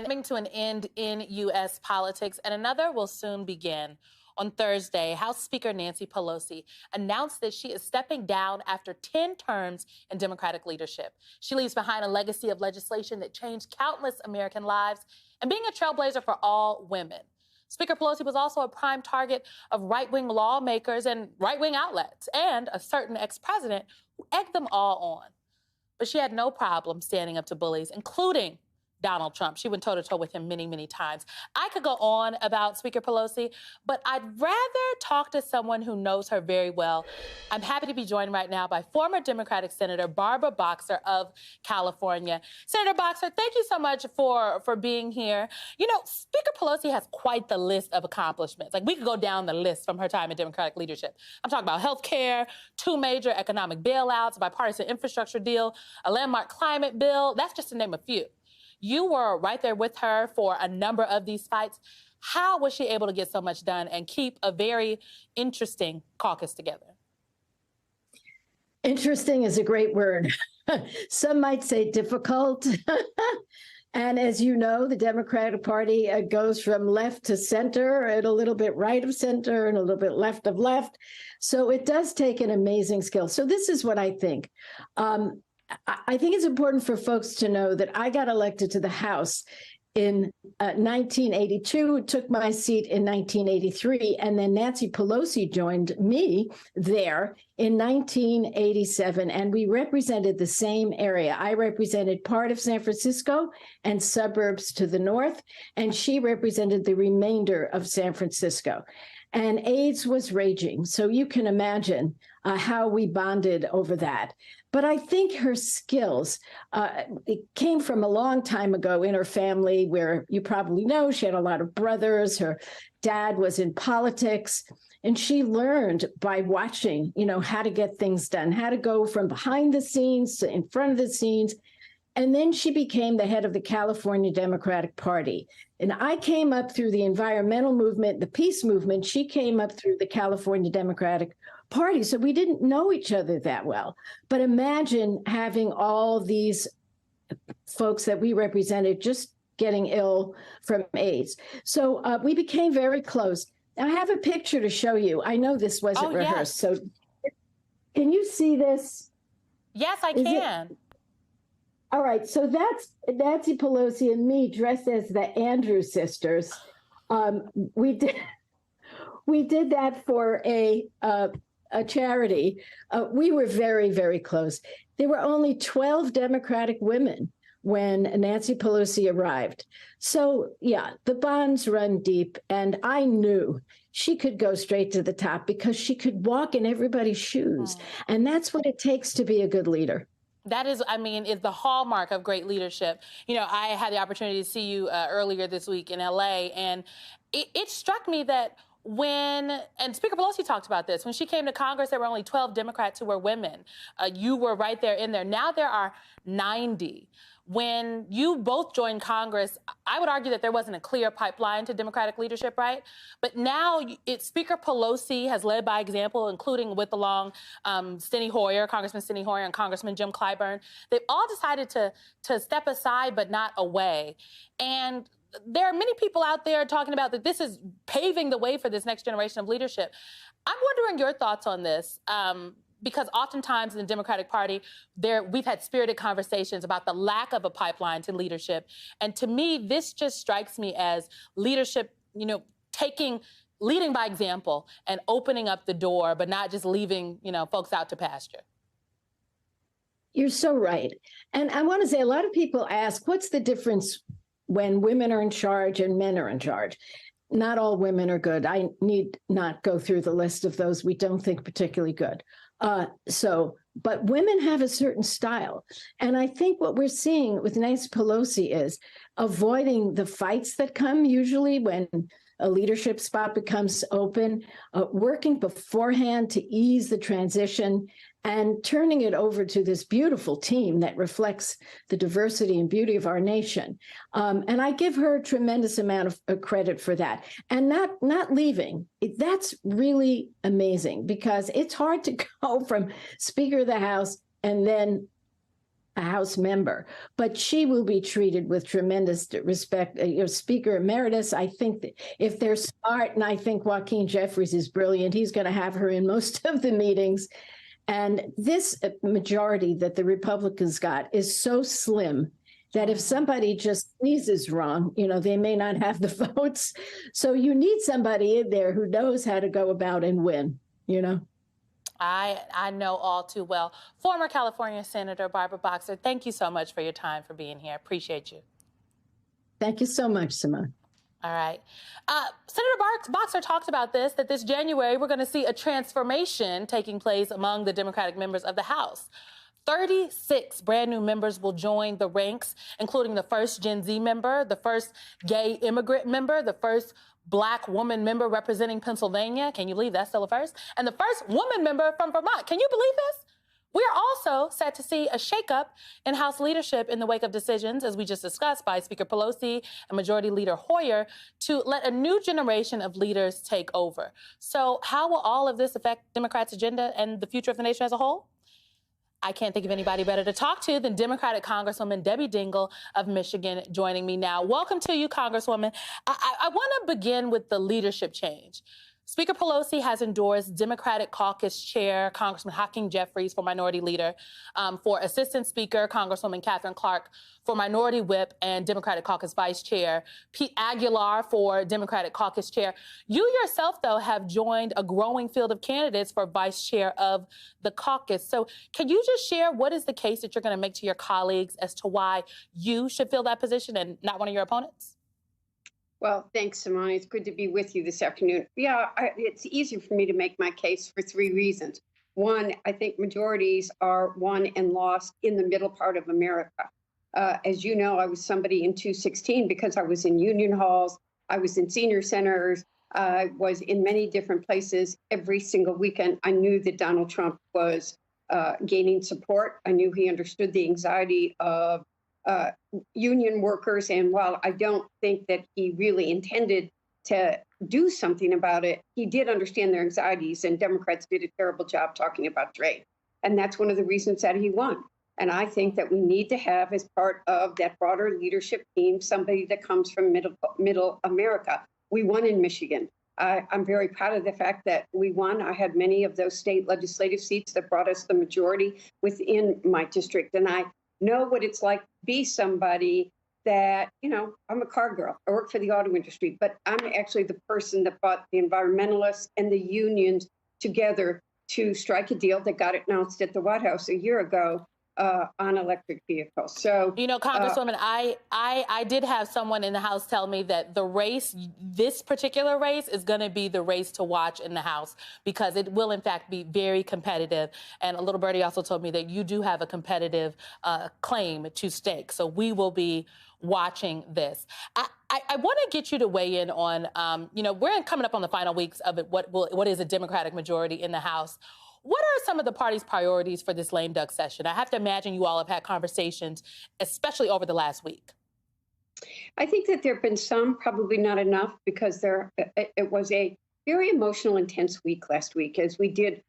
Coming to an end in U.S. politics, and another will soon begin. On Thursday, House Speaker Nancy Pelosi announced that she is stepping down after 10 terms in Democratic leadership. She leaves behind a legacy of legislation that changed countless American lives and being a trailblazer for all women. Speaker Pelosi was also a prime target of right-wing lawmakers and right-wing outlets, and a certain ex-president who egged them all on. But she had no problem standing up to bullies, including Donald Trump. She went toe-to-toe with him many, many times. I could go on about Speaker Pelosi, but I'd rather talk to someone who knows her very well. I'm happy to be joined right now by former Democratic Senator Barbara Boxer of California. Senator Boxer, thank you so much for being here. You know, Speaker Pelosi has quite the list of accomplishments. Like, we could go down the list from her time in Democratic leadership. I'm talking about health care, 2 major economic bailouts, a bipartisan infrastructure deal, a landmark climate bill. That's just to name a few. You were right there with her for a number of these fights. How was she able to get so much done and keep a very interesting caucus together? Interesting is a great word. Some might say difficult. And as you know, the Democratic Party goes from left to center and a little bit right of center and a little bit left of left. So it does take an amazing skill. So this is what I think. I think it's important for folks to know that I got elected to the House in 1982, took my seat in 1983, and then Nancy Pelosi joined me there in 1987, and we represented the same area. I represented part of San Francisco and suburbs to the north, and she represented the remainder of San Francisco. And AIDS was raging, so you can imagine how we bonded over that. But I think her skills, it came from a long time ago in her family, where you probably know she had a lot of brothers. Her dad was in politics, and she learned by watching, how to get things done, how to go from behind the scenes to in front of the scenes. And then she became the head of the California Democratic Party. And I came up through the environmental movement, the peace movement. She came up through the California Democratic Party. So we didn't know each other that well. But imagine having all these folks that we represented just getting ill from AIDS. So we became very close. I have a picture to show you. I know this wasn't rehearsed. Yes. So can you see this? Yes, I can. All right, so that's Nancy Pelosi and me dressed as the Andrews sisters. We did that for a charity. We were very, very close. There were only 12 Democratic women when Nancy Pelosi arrived. So, yeah, the bonds run deep, and I knew she could go straight to the top because she could walk in everybody's shoes, and that's what it takes to be a good leader. That is, is the hallmark of great leadership. I had the opportunity to see you earlier this week in L.A., and it struck me that and Speaker Pelosi talked about this, when she came to Congress, there were only 12 Democrats who were women. You were right there in there. Now there are 90. When you both joined Congress, I would argue that there wasn't a clear pipeline to Democratic leadership, right? But now Speaker Pelosi has led by example, including with along Steny Hoyer, Congressman Steny Hoyer, and Congressman Jim Clyburn. They've all decided to step aside but not away. And there are many people out there talking about that this is paving the way for this next generation of leadership. I'm wondering your thoughts on this. Because oftentimes in the Democratic Party, we've had spirited conversations about the lack of a pipeline to leadership. And to me, this just strikes me as leadership, leading by example and opening up the door, but not just leaving, folks out to pasture. You're so right. And I want to say, a lot of people ask, what's the difference when women are in charge and men are in charge? Not all women are good. I need not go through the list of those we don't think particularly good. But women have a certain style. And I think what we're seeing with Nancy Pelosi is avoiding the fights that come usually when a leadership spot becomes open, working beforehand to ease the transition and turning it over to this beautiful team that reflects the diversity and beauty of our nation. And I give her a tremendous amount of credit for that. And not leaving, that's really amazing, because it's hard to go from Speaker of the House and then a House member, but she will be treated with tremendous respect. Your Speaker Emeritus, I think that if they're smart, and I think Joaquin Jeffries is brilliant, he's going to have her in most of the meetings. And this majority that the Republicans got is so slim that if somebody just sneezes wrong, they may not have the votes. So you need somebody in there who knows how to go about and win, I know all too well. Former California Senator Barbara Boxer, thank you so much for your time, for being here. Appreciate you. Thank you so much, Simone. All right. Senator Boxer talked about that this January, we're going to see a transformation taking place among the Democratic members of the House. 36 brand new members will join the ranks, including the first Gen Z member, the first gay immigrant member, the first Black woman member representing Pennsylvania. Can you believe that's still a first? And the first woman member from Vermont. Can you believe this? We are also set to see a shakeup in House leadership in the wake of decisions, as we just discussed, by Speaker Pelosi and Majority Leader Hoyer to let a new generation of leaders take over. So how will all of this affect Democrats' agenda and the future of the nation as a whole? I can't think of anybody better to talk to than Democratic Congresswoman Debbie Dingell of Michigan joining me now. Welcome to you, Congresswoman. I want to begin with the leadership change. Speaker Pelosi has endorsed Democratic Caucus Chair Congressman Hakeem Jeffries for Minority Leader, for Assistant Speaker Congresswoman Katherine Clark for Minority Whip and Democratic Caucus Vice Chair, Pete Aguilar for Democratic Caucus Chair. You yourself, though, have joined a growing field of candidates for Vice Chair of the caucus. So can you just share what is the case that you're going to make to your colleagues as to why you should fill that position and not one of your opponents? Well, thanks, Simone. It's good to be with you this afternoon. Yeah, it's easy for me to make my case for three reasons. One, I think majorities are won and lost in the middle part of America. As you know, I was somebody in 216 because I was in union halls, I was in senior centers, I was in many different places every single weekend. I knew that Donald Trump was gaining support. I knew he understood the anxiety of union workers. And while I don't think that he really intended to do something about it, he did understand their anxieties, and Democrats did a terrible job talking about trade. And that's one of the reasons that he won. And I think that we need to have, as part of that broader leadership team, somebody that comes from middle America. We won in Michigan. I'm very proud of the fact that we won. I had many of those state legislative seats that brought us the majority within my district. And I know what it's like to be somebody that, I'm a car girl. I work for the auto industry, but I'm actually the person that brought the environmentalists and the unions together to strike a deal that got announced at the White House a year ago on electric vehicles. So, Congresswoman, I did have someone in the House tell me that the race, this particular race, is going to be the race to watch in the House because it will, in fact, be very competitive. And a little birdie also told me that you do have a competitive claim to stake. So we will be watching this. I want to get you to weigh in on, we're coming up on the final weeks of it. What is a Democratic majority in the House? What are some of the party's priorities for this lame duck session? I have to imagine you all have had conversations, especially over the last week. I think that there have been some, probably not enough, because it was a very emotional, intense week last week as we did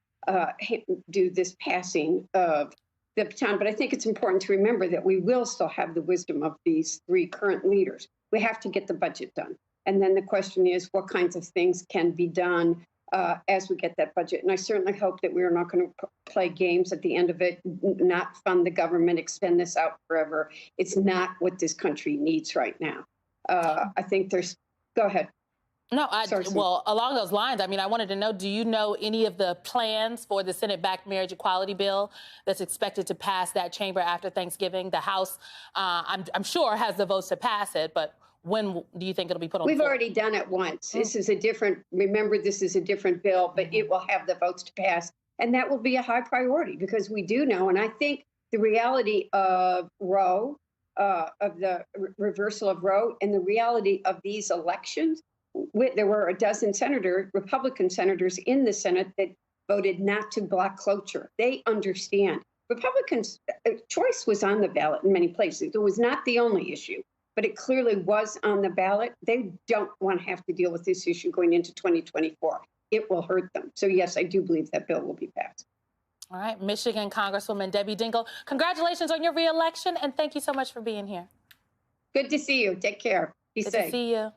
do this passing of the baton. But I think it's important to remember that we will still have the wisdom of these three current leaders. We have to get the budget done. And then the question is, what kinds of things can be done as we get that budget? And I certainly hope that we're not going to play games at the end of it, not fund the government, extend this out forever. It's not what this country needs right now. I think go ahead. No, well, along those lines, I wanted to know, do you know any of the plans for the Senate-backed marriage equality bill that's expected to pass that chamber after Thanksgiving? The House, I'm sure, has the votes to pass it, but when do you think it'll be put on the floor? We've already done it once. This is remember, this is a different bill, but it will have the votes to pass. And that will be a high priority because we do know, and I think the reality of Roe, of the reversal of Roe, and the reality of these elections, there were a dozen Republican senators in the Senate that voted not to block cloture. They understand. Republicans' choice was on the ballot in many places. It was not the only issue, but it clearly was on the ballot. They don't want to have to deal with this issue going into 2024. It will hurt them. So, yes, I do believe that bill will be passed. All right, Michigan Congresswoman Debbie Dingell, congratulations on your reelection, and thank you so much for being here. Good to see you. Take care. Be Good safe. to see you.